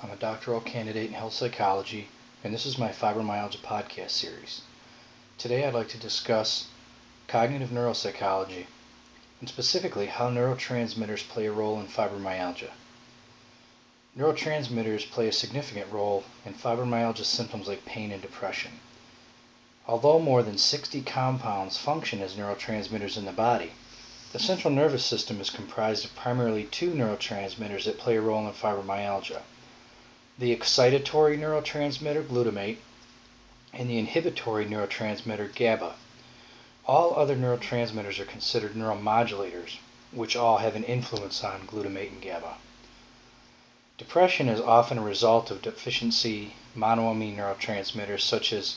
I'm a doctoral candidate in health psychology, and this is my Fibromyalgia podcast series. Today I'd like to discuss cognitive neuropsychology, and specifically how neurotransmitters play a role in fibromyalgia. Neurotransmitters play a significant role in fibromyalgia symptoms like pain and depression. Although more than 60 compounds function as neurotransmitters in the body, the central nervous system is comprised of primarily two neurotransmitters that play a role in fibromyalgia: the excitatory neurotransmitter glutamate and the inhibitory neurotransmitter GABA. All other neurotransmitters are considered neuromodulators, which all have an influence on glutamate and GABA. Depression is often a result of deficiency monoamine neurotransmitters such as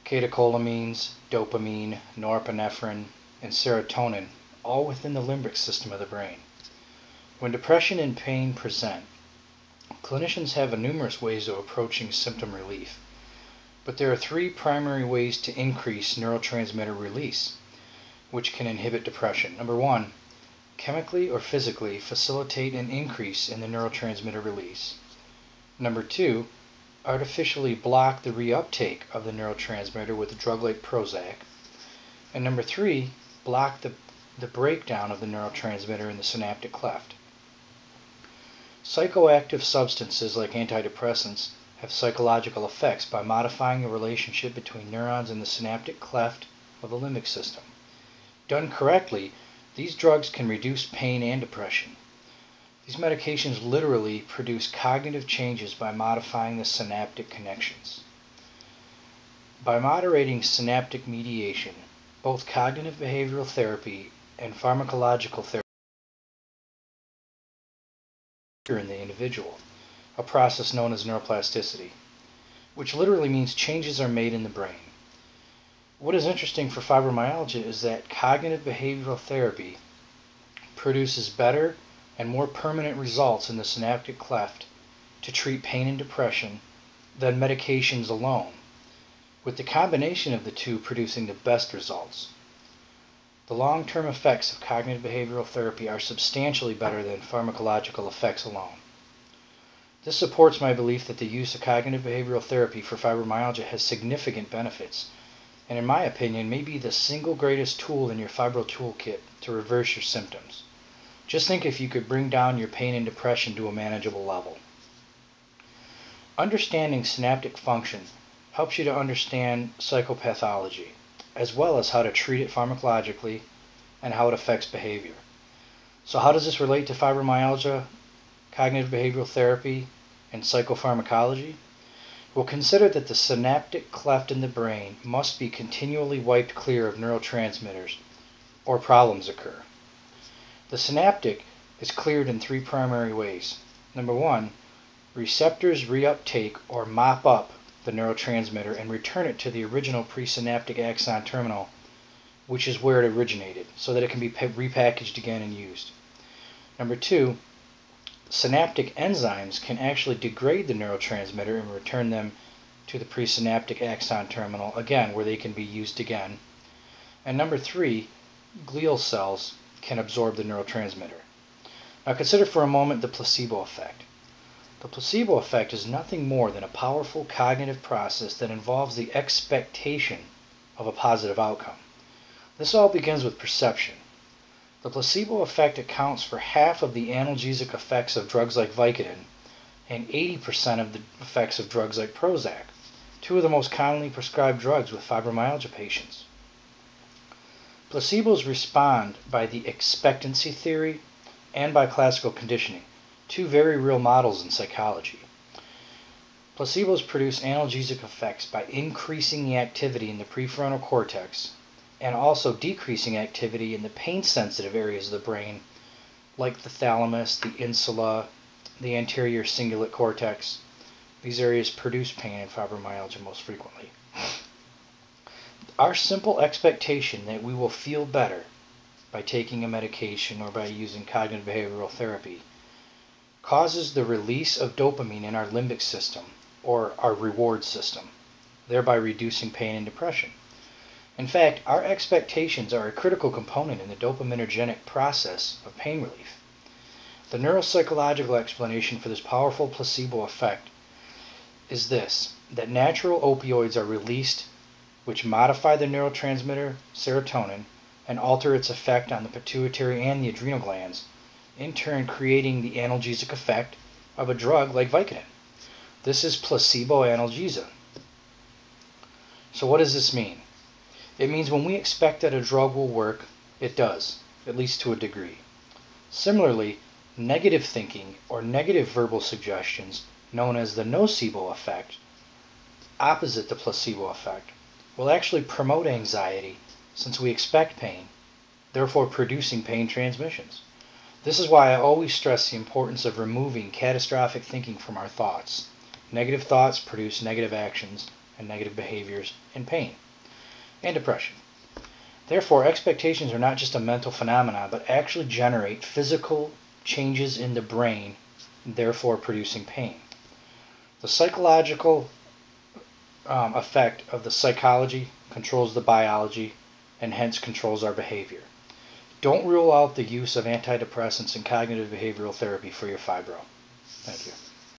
catecholamines, dopamine, norepinephrine, and serotonin, all within the limbic system of the brain. When depression and pain present, clinicians have numerous ways of approaching symptom relief, but there are three primary ways to increase neurotransmitter release, which can inhibit depression. Number one, chemically or physically facilitate an increase in the neurotransmitter release. Number two, artificially block the reuptake of the neurotransmitter with a drug like Prozac. And number three, block the breakdown of the neurotransmitter in the synaptic cleft. Psychoactive substances like antidepressants have psychological effects by modifying the relationship between neurons in the synaptic cleft of the limbic system. Done correctly, these drugs can reduce pain and depression. These medications literally produce cognitive changes by modifying the synaptic connections. By moderating synaptic mediation, both cognitive behavioral therapy and pharmacological therapy in the individual, a process known as neuroplasticity, which literally means changes are made in the brain. What is interesting for fibromyalgia is that cognitive behavioral therapy produces better and more permanent results in the synaptic cleft to treat pain and depression than medications alone, with the combination of the two producing the best results. The long-term effects of cognitive behavioral therapy are substantially better than pharmacological effects alone. This supports my belief that the use of cognitive behavioral therapy for fibromyalgia has significant benefits, and in my opinion may be the single greatest tool in your fibro toolkit to reverse your symptoms. Just think if you could bring down your pain and depression to a manageable level. Understanding synaptic function helps you to understand psychopathology, as well as how to treat it pharmacologically and how it affects behavior. So how does this relate to fibromyalgia, cognitive behavioral therapy, and psychopharmacology? We'll consider that the synaptic cleft in the brain must be continually wiped clear of neurotransmitters, or problems occur. The synaptic is cleared in three primary ways. Number one, receptors reuptake or mop up the neurotransmitter and return it to the original presynaptic axon terminal, which is where it originated, so that it can be repackaged again and used. Number two, synaptic enzymes can actually degrade the neurotransmitter and return them to the presynaptic axon terminal, again, where they can be used again. And number three, glial cells can absorb the neurotransmitter. Now consider for a moment the placebo effect. The placebo effect is nothing more than a powerful cognitive process that involves the expectation of a positive outcome. This all begins with perception. The placebo effect accounts for half of the analgesic effects of drugs like Vicodin and 80% of the effects of drugs like Prozac, two of the most commonly prescribed drugs with fibromyalgia patients. Placebos respond by the expectancy theory and by classical conditioning, two very real models in psychology. Placebos produce analgesic effects by increasing the activity in the prefrontal cortex and also decreasing activity in the pain-sensitive areas of the brain like the thalamus, the insula, the anterior cingulate cortex. These areas produce pain in fibromyalgia most frequently. Our simple expectation that we will feel better by taking a medication or by using cognitive behavioral therapy causes the release of dopamine in our limbic system, or our reward system, thereby reducing pain and depression. In fact, our expectations are a critical component in the dopaminergic process of pain relief. The neuropsychological explanation for this powerful placebo effect is this, that natural opioids are released which modify the neurotransmitter serotonin and alter its effect on the pituitary and the adrenal glands, in turn creating the analgesic effect of a drug like Vicodin. This is placebo analgesia. So what does this mean? It means when we expect that a drug will work, it does, at least to a degree. Similarly, negative thinking or negative verbal suggestions, known as the nocebo effect, opposite the placebo effect, will actually promote anxiety since we expect pain, therefore producing pain transmissions. This is why I always stress the importance of removing catastrophic thinking from our thoughts. Negative thoughts produce negative actions and negative behaviors and pain and depression. Therefore, expectations are not just a mental phenomenon, but actually generate physical changes in the brain, therefore producing pain. The psychological effect of the psychology controls the biology and hence controls our behavior. Don't rule out the use of antidepressants and cognitive behavioral therapy for your fibro. Thank you.